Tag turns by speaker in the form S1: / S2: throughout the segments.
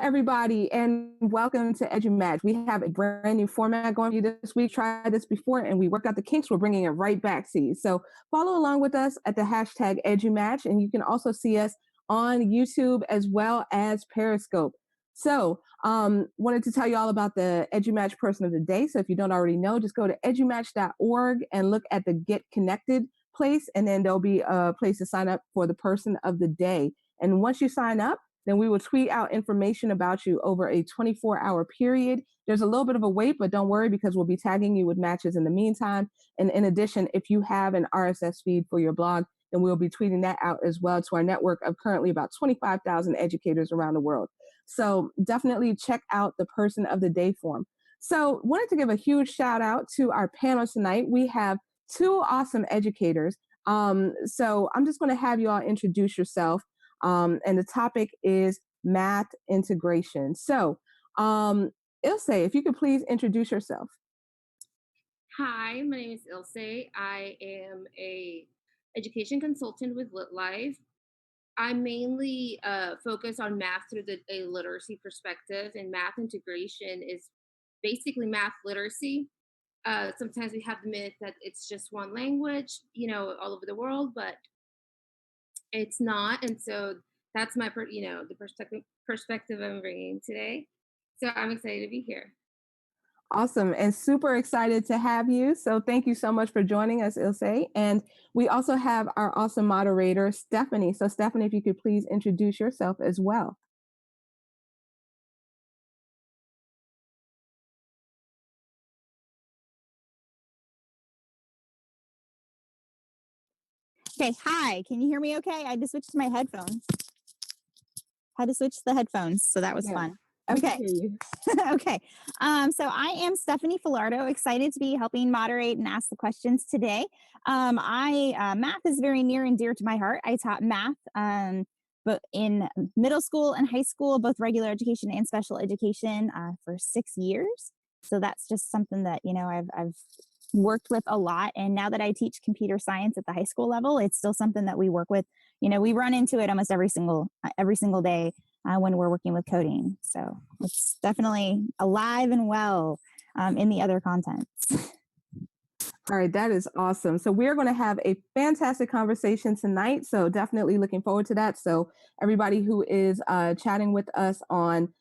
S1: everybody, and welcome to EduMatch. We have a brand new format going for you this week. Tried this before, and we worked out the kinks. We're bringing it right back to you. So follow along with us at the hashtag EduMatch, and you can also see us on YouTube as well as Periscope. So, wanted to tell you all about the EduMatch Person of the Day. So if you don't already know, just go to edumatch.org and look at the Get Connected place, and then there'll be a place to sign up for the Person of the Day. And once you sign up, then we will tweet out information about you over a 24-hour period. There's a little bit of a wait, but don't worry because we'll be tagging you with matches in the meantime. And in addition, if you have an RSS feed for your blog, then we'll be tweeting that out as well to our network of currently about 25,000 educators around the world. So definitely check out the Person of the Day form. So wanted to give a huge shout out to our panel tonight. We have two awesome educators. So I'm just going to have you all introduce yourself. And the topic is math integration. So, Ilse, if you could please introduce yourself.
S2: Hi, my name is Ilse. I am a education consultant with LitLife. I mainly focus on math through a literacy perspective, and math integration is basically math literacy. Sometimes we have the myth that it's just one language, all over the world, but it's not. And so that's the perspective I'm bringing today. So I'm excited to be here.
S1: Awesome, and super excited to have you. So thank you so much for joining us, Ilse. And we also have our awesome moderator, Stephanie. So Stephanie, if you could please introduce yourself as well.
S3: Okay, hi. Can you hear me okay? I just switched to my headphones. Had to switch the headphones, so that was fun. Okay. Okay. So I am Stephanie Filardo, excited to be helping moderate and ask the questions today. Math is very near and dear to my heart. I taught math but in middle school and high school, both regular education and special education for 6 years. So that's just something that, I've worked with a lot. And now that I teach computer science at the high school level, it's still something that we work with. We run into it almost every single day when we're working with coding. So it's definitely alive and well in the other contents.
S1: All right, that is awesome. So we're going to have a fantastic conversation tonight. So definitely looking forward to that. So everybody who is chatting with us on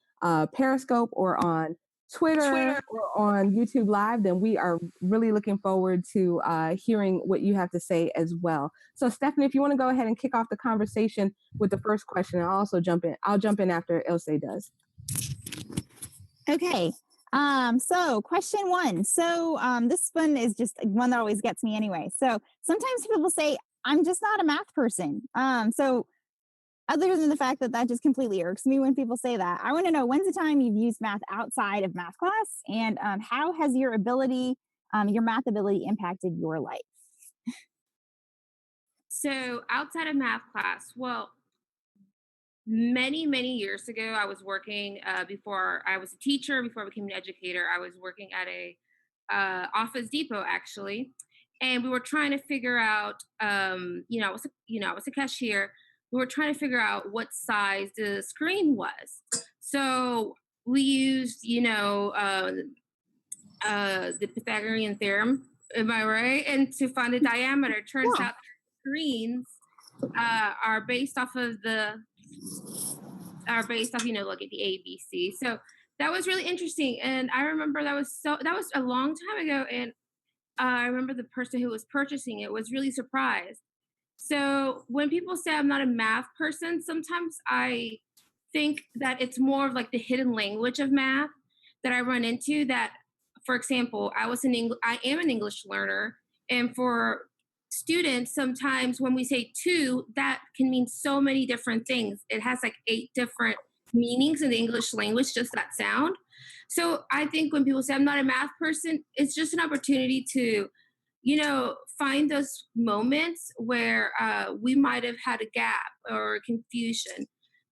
S1: Periscope or on Twitter or on YouTube Live, then we are really looking forward to hearing what you have to say as well. So Stephanie, if you want to go ahead and kick off the conversation with the first question, I'll also jump in. I'll jump in after Ilse does.
S3: Okay. So question one. So this one is just one that always gets me anyway. So sometimes people say, I'm just not a math person. So other than the fact that just completely irks me when people say that, I want to know, when's the time you've used math outside of math class, and how has your math ability impacted your life?
S2: So outside of math class, well, many years ago, I was working before I was a teacher, before I became an educator. I was working at a Office Depot actually, and we were trying to figure out, I was a cashier. We were trying to figure out what size the screen was. So we used, the Pythagorean theorem. Am I right? And to find the diameter, turns out screens are based off, look at the ABC. So that was really interesting. And I remember that was a long time ago. And I remember the person who was purchasing it was really surprised. So when people say I'm not a math person, sometimes I think that it's more of like the hidden language of math that I run into. That, for example, I am an English learner, and for students, sometimes when we say two, that can mean so many different things. It has like 8 different meanings in the English language, just that sound. So I think when people say I'm not a math person, it's just an opportunity to, find those moments where we might have had a gap or confusion.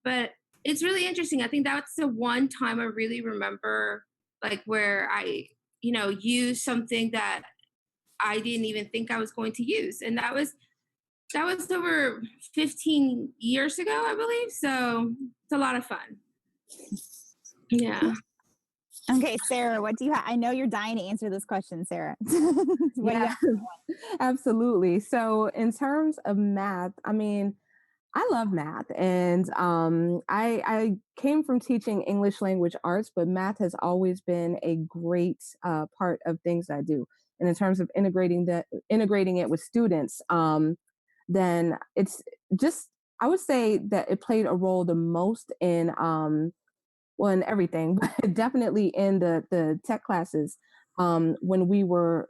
S2: But it's really interesting. I think that's the one time I really remember, like, where I, used something that I didn't even think I was going to use. And that was over 15 years ago, I believe. So it's a lot of fun. Yeah.
S3: Okay, Sarah, what do you have? I know you're dying to answer this question, Sarah. What do you
S1: Yeah,
S3: have?
S1: absolutely. So in terms of math, I mean, I love math, and I came from teaching English language arts, but math has always been a great part of things I do. And in terms of integrating it with students, then it's just I would say that it played a role the most in well, in everything, but definitely in the tech classes when we were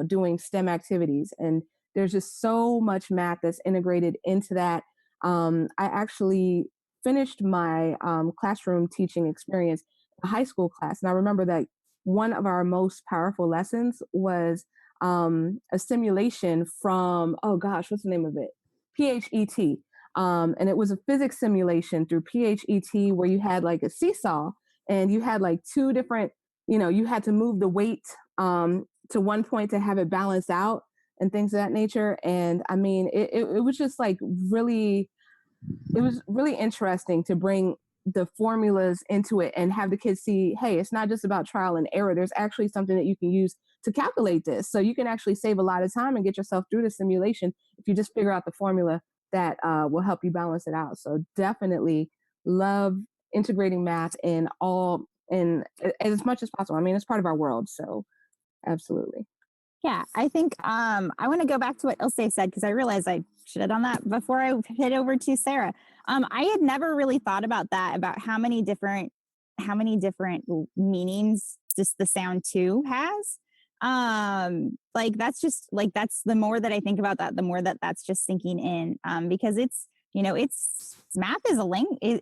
S1: doing STEM activities, and there's just so much math that's integrated into that. I actually finished my classroom teaching experience, a high school class, and I remember that one of our most powerful lessons was a simulation from oh gosh, what's the name of it? PHET, and it was a physics simulation through PHET where you had like a seesaw and you had like two different, you had to move the weight to one point to have it balance out and things of that nature. And I mean, it was just like really it was really interesting to bring the formulas into it and have the kids see, hey, it's not just about trial and error. There's actually something that you can use to calculate this. So you can actually save a lot of time and get yourself through the simulation if you just figure out the formula that will help you balance it out. So definitely love integrating math in all in as much as possible. I mean, it's part of our world. So absolutely.
S3: Yeah, I think I want to go back to what Ilse said because I realized I should have done that before I head over to Sarah. I had never really thought about that, about how many different meanings just the sound two has. Like that's just like that's the more that I think about that, the more that that's just sinking in. Because it's it's math is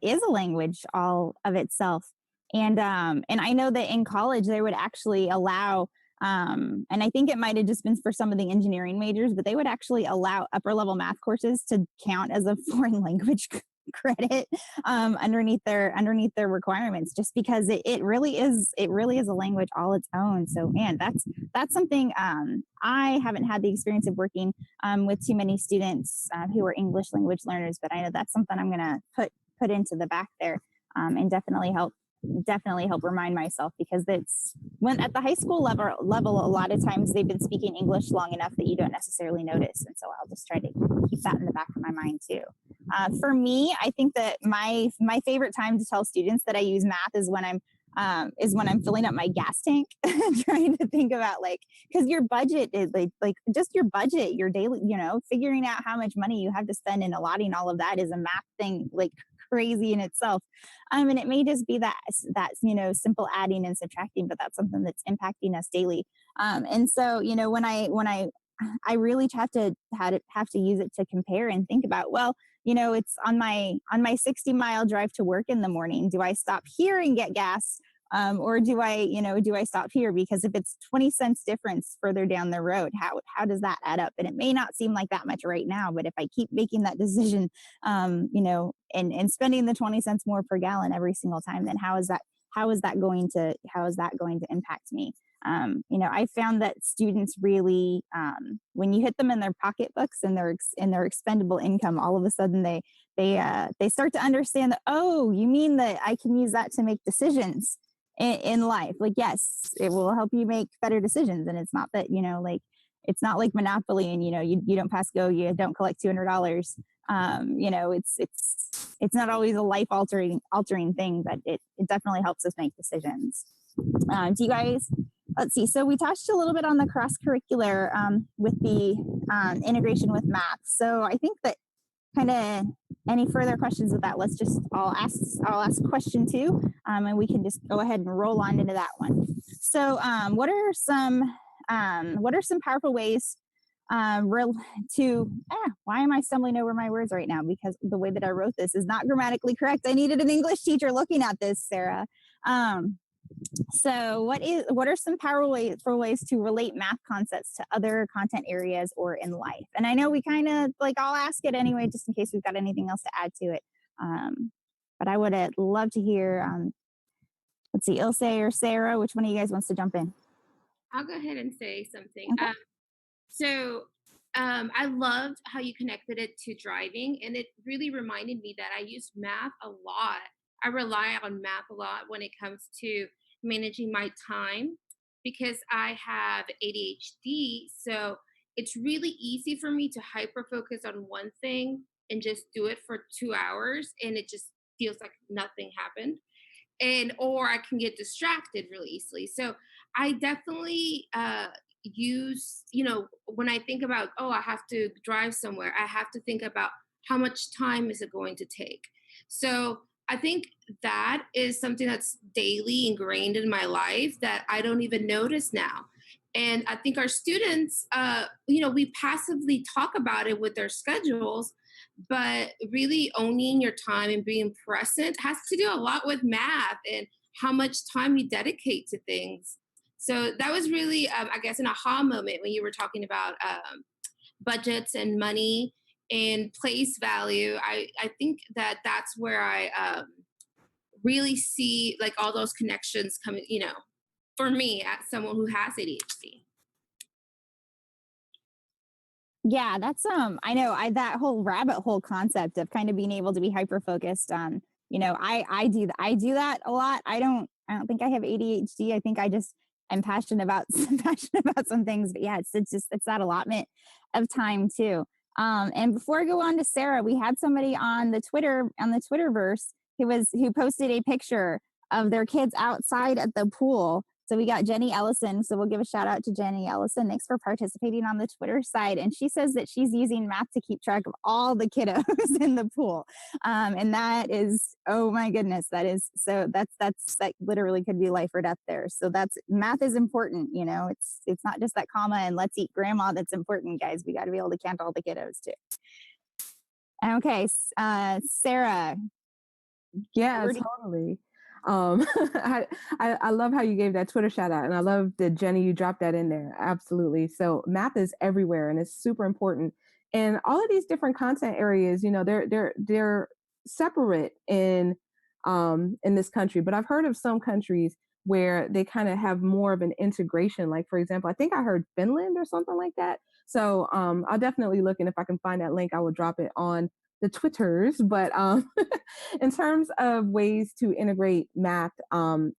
S3: is a language all of itself, and I know that in college they would actually allow and I think it might have just been for some of the engineering majors, but they would actually allow upper level math courses to count as a foreign language credit underneath their requirements, just because it really is a language all its own. So man, that's something I haven't had the experience of working with too many students who are English language learners, but I know that's something I'm going to put into the back there and definitely help remind myself, because it's when at the high school level a lot of times they've been speaking English long enough that you don't necessarily notice, and so I'll just try to keep that in the back of my mind too. For me, I think that my favorite time to tell students that I use math is when I'm filling up my gas tank, trying to think about, like, because your budget is like just your budget, your daily, figuring out how much money you have to spend and allotting all of that is a math thing, like crazy in itself. And it may just be that simple adding and subtracting, but that's something that's impacting us daily. And so when I really have to use it to compare and think about, well, it's on my 60-mile drive to work in the morning. Do I stop here and get gas? Or do I stop here? Because if it's 20 cents difference further down the road, how does that add up? And it may not seem like that much right now, but if I keep making that decision, and spending the 20 cents more per gallon every single time, then how is that going to impact me? I found that students really, when you hit them in their pocketbooks and their expendable income, all of a sudden they start to understand that, oh, you mean that I can use that to make decisions in life. Like, yes, it will help you make better decisions, and it's not that it's not like Monopoly, and you don't pass go, you don't collect $200. It's not always a life altering thing, but it definitely helps us make decisions. Do you guys, let's see. So we touched a little bit on the cross curricular with the integration with math. So I think that kind of any further questions with that, I'll ask question two, and we can just go ahead and roll on into that one. So what are some powerful ways why am I stumbling over my words right now? Because the way that I wrote this is not grammatically correct. I needed an English teacher looking at this, Sarah. So what are some powerful ways to relate math concepts to other content areas or in life? And I know we kind of I'll ask it anyway, just in case we've got anything else to add to it. But I would love to hear, let's see, Ilse or Sarah, which one of you guys wants to jump in?
S2: I'll go ahead and say something.
S3: Okay.
S2: I loved how you connected it to driving, and it really reminded me that I use math a lot. I rely on math a lot when it comes to managing my time because I have ADHD. So it's really easy for me to hyper focus on one thing and just do it for 2 hours, and it just feels like nothing happened. And or I can get distracted really easily. So I definitely use, when I think about, oh, I have to drive somewhere, I have to think about how much time is it going to take. So I think that is something that's daily ingrained in my life that I don't even notice now. And I think our students, we passively talk about it with their schedules, but really owning your time and being present has to do a lot with math and how much time you dedicate to things. So that was really, I guess, an aha moment when you were talking about budgets and money and place value. I think that that's where I really see like all those connections coming, for me as someone who has ADHD.
S3: Yeah, that's I know I that whole rabbit hole concept of kind of being able to be hyper focused on, I do that a lot. I don't think I have ADHD. I think I just am passionate about passionate about some things, but yeah, it's that allotment of time too. And before I go on to Sarah, we had somebody on the Twitterverse who posted a picture of their kids outside at the pool. So we got Jenny Ellison. So we'll give a shout out to Jenny Ellison. Thanks for participating on the Twitter side. And she says that she's using math to keep track of all the kiddos in the pool. And that is, oh my goodness, that literally could be life or death there. So math is important. It's not just that comma and let's eat grandma that's important, guys. We got to be able to count all the kiddos too. Okay, Sarah.
S1: Yeah, totally. I love how you gave that Twitter shout out, and I love that Jenny, you dropped that in there. Absolutely. So math is everywhere, and it's super important. And all of these different content areas, they're separate in this country, but I've heard of some countries where they kind of have more of an integration. Like for example, I think I heard Finland or something like that. So I'll definitely look, and if I can find that link, I will drop it on the Twitters. But in terms of ways to integrate math, then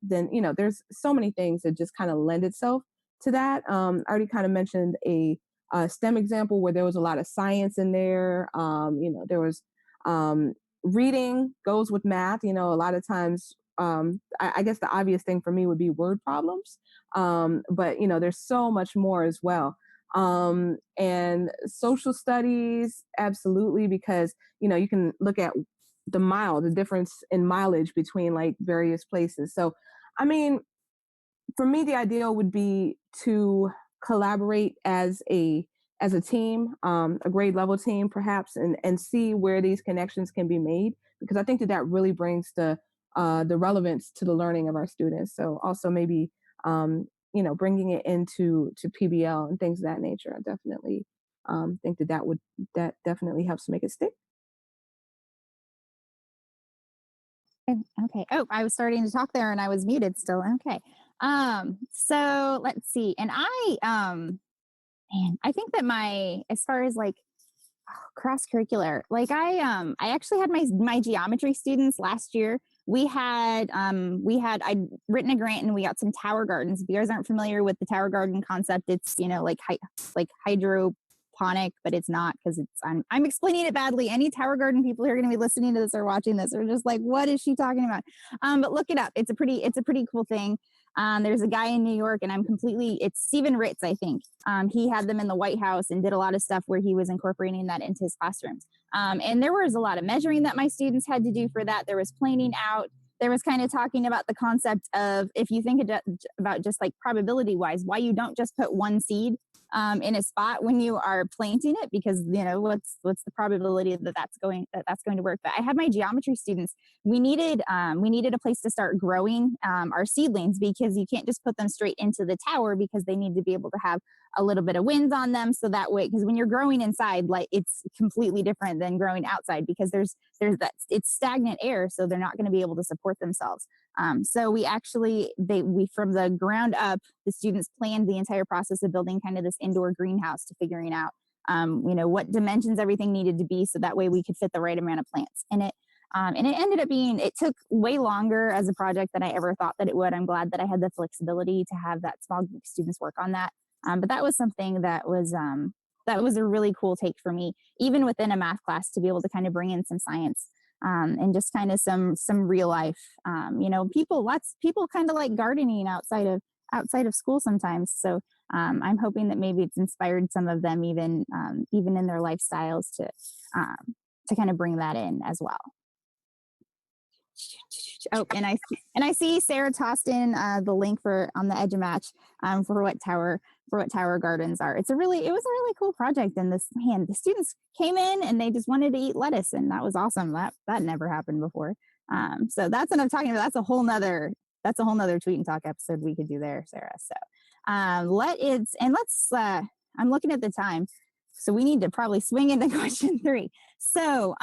S1: there's so many things that just kind of lend itself to that. I already kind of mentioned a STEM example where there was a lot of science in there. There was reading goes with math. A lot of times, I guess the obvious thing for me would be word problems. But there's so much more as well. And social studies, absolutely, because you can look at the difference in mileage between like various places. So I mean, for me, the ideal would be to collaborate as a team, a grade level team perhaps, and see where these connections can be made, because I think that really brings the relevance to the learning of our students. So also maybe bringing it into PBL and things of that nature. I definitely think that definitely helps make it stick.
S3: Okay. Oh, I was starting to talk there and I was muted still. Okay. So let's see. And I think that as far as like cross curricular, like I actually had my geometry students last year. I'd written a grant and we got some tower gardens. If you guys aren't familiar with the tower garden concept, it's like hydroponic, but it's not, because I'm explaining it badly. Any tower garden people who are going to be listening to this or watching this are just like, what is she talking about? But look it up. It's a pretty cool thing. There's a guy in New York, and it's Stephen Ritz, I think. He had them in the White House and did a lot of stuff where he was incorporating that into his classrooms. And there was a lot of measuring that my students had to do for that. There was planing out. There was kind of talking about the concept of, if you think about just like probability wise, why you don't just put one seed in a spot when you are planting it, because what's the probability that's going to work. But I had my geometry students, we needed a place to start growing our seedlings, because you can't just put them straight into the tower, because they need to be able to have a little bit of winds on them, so that way, because when you're growing inside, like, it's completely different than growing outside, because there's that, it's stagnant air, so they're not going to be able to support themselves. So we from the ground up, the students planned the entire process of building kind of this indoor greenhouse, to figuring out what dimensions everything needed to be, so that way we could fit the right amount of plants in it. And it ended up being, it took way longer as a project than I ever thought that it would. I'm glad that I had the flexibility to have that small group of students work on that. But that was something that was a really cool take for me, even within a math class, to be able to kind of bring in some science and just kind of some real life. People kind of like gardening outside of school sometimes. So I'm hoping that maybe it's inspired some of them, even in their lifestyles, to kind of bring that in as well. Oh, and I see Sarah tossed in the link for on the Edge Match for what Tower Gardens are. It was a really cool project, and the students came in and they just wanted to eat lettuce, and that was awesome. That never happened before. So that's what I'm talking about. That's a whole nother Tweet and Talk episode we could do there, Sarah. So I'm looking at the time, so we need to probably swing into question 3. So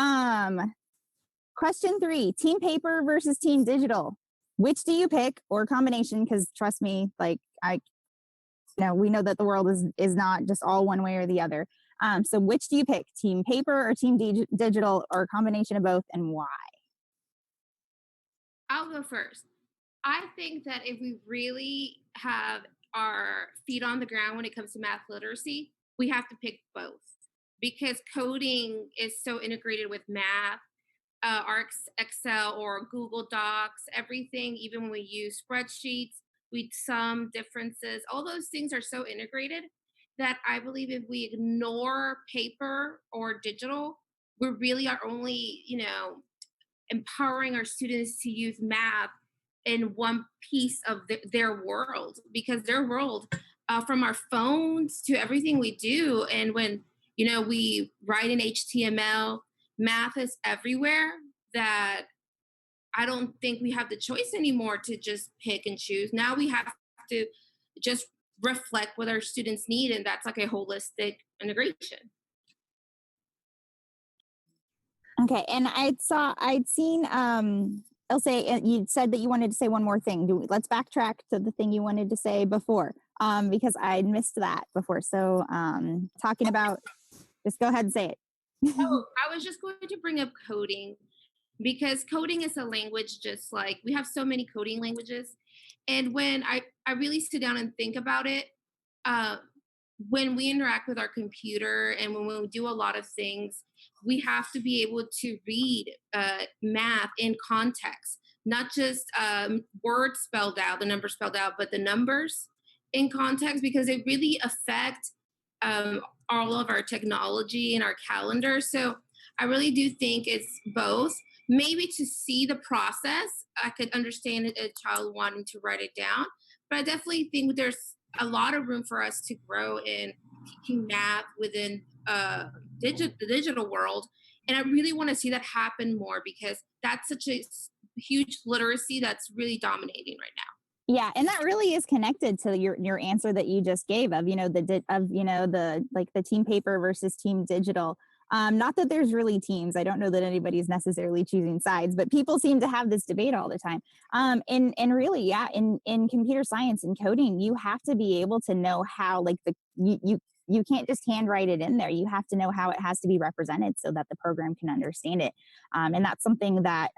S3: question 3, team paper versus team digital. Which do you pick, or combination? Because trust me, like we know that the world is not just all one way or the other. So which do you pick, team paper or team digital, or a combination of both, and why?
S2: I'll go first. I think that if we really have our feet on the ground when it comes to math literacy, we have to pick both, because coding is so integrated with math, our Excel or Google Docs, everything, even when we use spreadsheets, we sum differences, all those things are so integrated that I believe if we ignore paper or digital, we really are only, empowering our students to use math in one piece of their world, because their world, from our phones to everything we do, and when we write in HTML, math is everywhere, that I don't think we have the choice anymore to just pick and choose. Now we have to just reflect what our students need, and that's like a holistic integration.
S3: Okay, and I'd seen Ilse, you said that you wanted to say one more thing. Let's backtrack to the thing you wanted to say before, because I missed that before. So talking about, just go ahead and say it.
S2: Oh, I was just going to bring up coding, because coding is a language, just like we have so many coding languages. And when I really sit down and think about it, uh, when we interact with our computer and when we do a lot of things, we have to be able to read math in context, not just words spelled out, the numbers spelled out, but the numbers in context, because they really affect um, all of our technology and our calendar. So I really do think it's both. Maybe to see the process, I could understand a child wanting to write it down, but I definitely think there's a lot of room for us to grow in teaching math within the digital world. And I really want to see that happen more, because that's such a huge literacy that's really dominating right now.
S3: Yeah, and that really is connected to your answer that you just gave of the team paper versus team digital. Not that there's really teams. I don't know that anybody's necessarily choosing sides, but people seem to have this debate all the time. And really, yeah, in computer science and coding, you have to be able to know how, like, you can't just handwrite it in there. You have to know how it has to be represented so that the program can understand it. And that's something that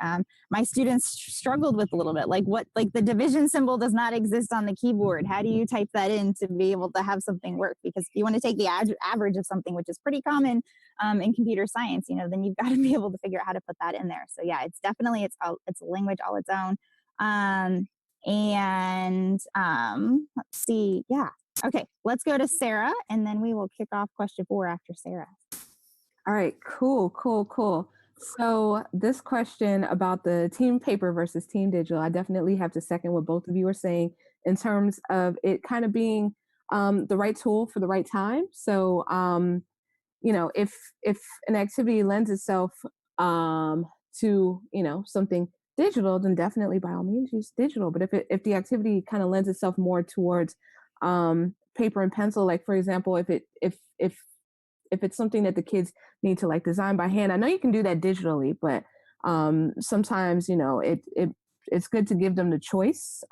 S3: my students struggled with a little bit. Like the division symbol does not exist on the keyboard. How do you type that in to be able to have something work? Because if you want to take the average of something, which is pretty common in computer science, then you've got to be able to figure out how to put that in there. So yeah, it's definitely, it's a language all its own. Let's see. Yeah. Okay, let's go to Sarah, and then we will kick off question 4 after Sarah.
S1: All right, cool. So this question about the team paper versus team digital, I definitely have to second what both of you are saying in terms of it kind of being the right tool for the right time. So, if an activity lends itself to, something digital, then definitely by all means use digital. But if the activity kind of lends itself more towards paper and pencil, like for example, if it's something that the kids need to like design by hand, I know you can do that digitally, but sometimes it's good to give them the choice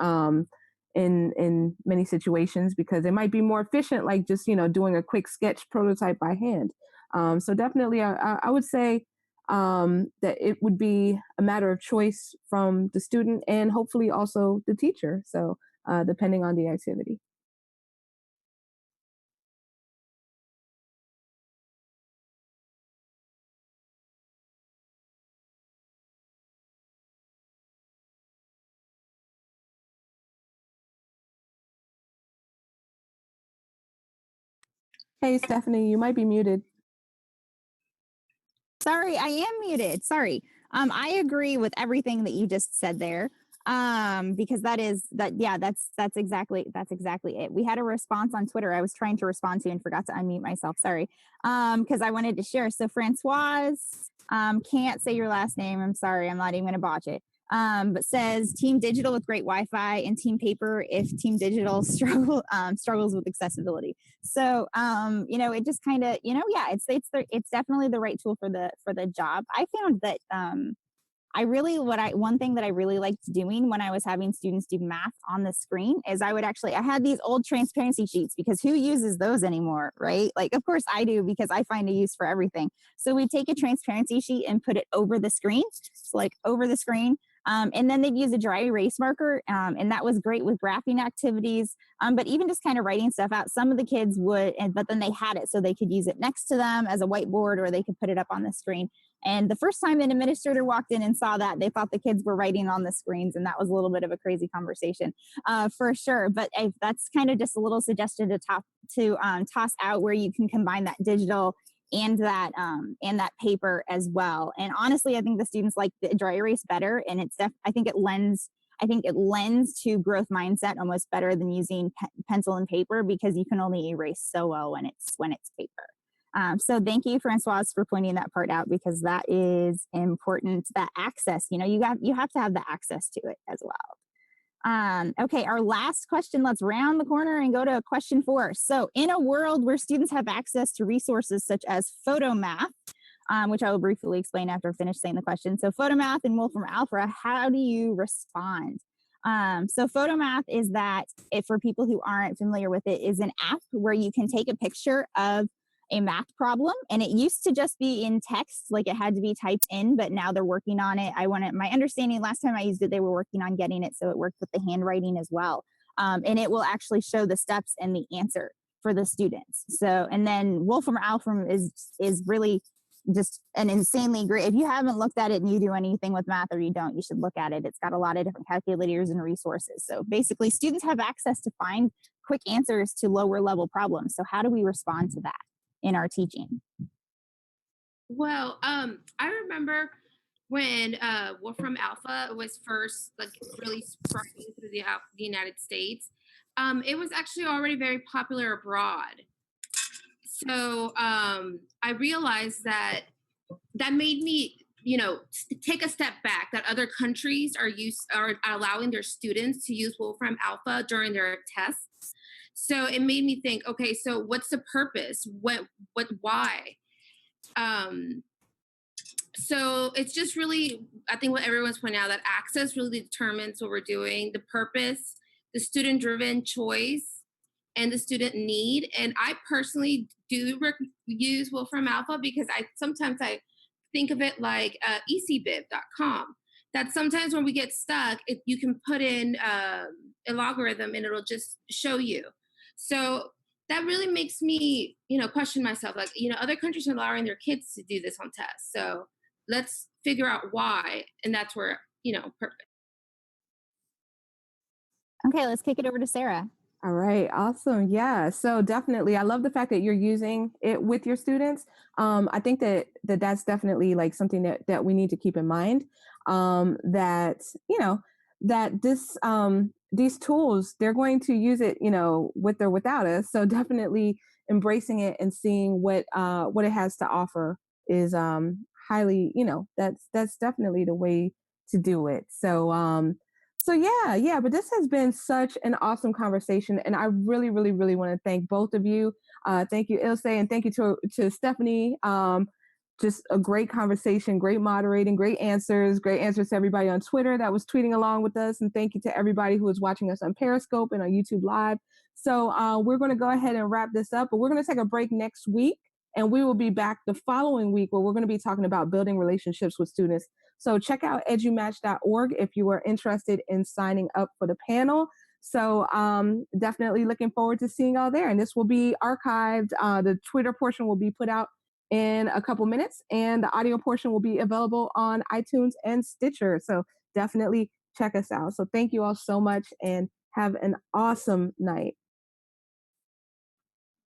S1: in many situations, because it might be more efficient, like just doing a quick sketch prototype by hand. So definitely, I would say that it would be a matter of choice from the student and hopefully also the teacher. So depending on the activity. Hey, Stephanie, you might be muted.
S3: Sorry, I am muted. Sorry. I agree with everything that you just said there. Because yeah, that's exactly it. We had a response on Twitter I was trying to respond to and forgot to unmute myself. Sorry. Because I wanted to share. So Francoise, can't say your last name. I'm sorry, I'm not even gonna botch it. But says Team Digital with great Wi-Fi and Team Paper if Team Digital struggles with accessibility. So it just kind of, yeah, it's definitely the right tool for the job. I found that one thing that I really liked doing when I was having students do math on the screen is I had these old transparency sheets because who uses those anymore, right? Like, of course I do because I find a use for everything. So we take a transparency sheet and put it over the screen. So like over the screen. And then they'd use a dry erase marker. And that was great with graphing activities. But even just kind of writing stuff out, some of the kids would, but then they had it so they could use it next to them as a whiteboard or they could put it up on the screen. And the first time an administrator walked in and saw that, they thought the kids were writing on the screens, and that was a little bit of a crazy conversation, for sure. But that's kind of just a little suggestion to toss out where you can combine that digital and that paper as well. And honestly, I think the students like the dry erase better, and I think it lends to growth mindset almost better than using pencil and paper because you can only erase so well when it's paper. So thank you, Francoise, for pointing that part out because that is important. That access, you have to have the access to it as well. Okay, our last question. Let's round the corner and go to question 4. So, in a world where students have access to resources such as Photomath, which I will briefly explain after I finish saying the question. So, Photomath and Wolfram Alpha, how do you respond? So Photomath is that, for people who aren't familiar with it, is an app where you can take a picture of a math problem, and it used to just be in text, like it had to be typed in, but now they're working on it. My understanding last time I used it, they were working on getting it so it worked with the handwriting as well. And it will actually show the steps and the answer for the students. So, and then Wolfram Alpha is really just an insanely great. If you haven't looked at it and you do anything with math or you don't, you should look at it. It's got a lot of different calculators and resources. So basically, students have access to find quick answers to lower level problems. So how do we respond to that in our teaching?
S2: Well, I remember when Wolfram Alpha was first really spreading through the United States. It was actually already very popular abroad. So I realized that made me, take a step back. That other countries are allowing their students to use Wolfram Alpha during their tests. So it made me think, okay, so what's the purpose? Why? So it's just really, I think what everyone's pointing out, that access really determines what we're doing, the purpose, the student driven choice, and the student need. And I personally do use Wolfram Alpha because sometimes I think of it like ecbib.com. That sometimes when we get stuck, you can put in a logarithm and it'll just show you. So that really makes me, question myself. Like, other countries are allowing their kids to do this on tests. So let's figure out why. And that's where, perfect.
S3: Okay, let's kick it over to Sarah.
S1: All right, awesome. Yeah, so definitely, I love the fact that you're using it with your students. I think that's definitely like something that we need to keep in mind. That that these tools, they're going to use it, with or without us. So definitely embracing it and seeing what it has to offer is highly, that's definitely the way to do it. So yeah, but this has been such an awesome conversation, and I really, really, really want to thank both of you. Thank you, Ilse, and thank you to Stephanie. Just a great conversation, great moderating, great answers to everybody on Twitter that was tweeting along with us, and thank you to everybody who is watching us on Periscope and on YouTube Live. So we're going to go ahead and wrap this up, but we're going to take a break next week. And we will be back the following week where we're going to be talking about building relationships with students. So check out edumatch.org if you are interested in signing up for the panel. So definitely looking forward to seeing y'all there. And this will be archived. The Twitter portion will be put out in a couple minutes, and the audio portion will be available on iTunes and Stitcher. So definitely check us out. So thank you all so much and have an awesome night.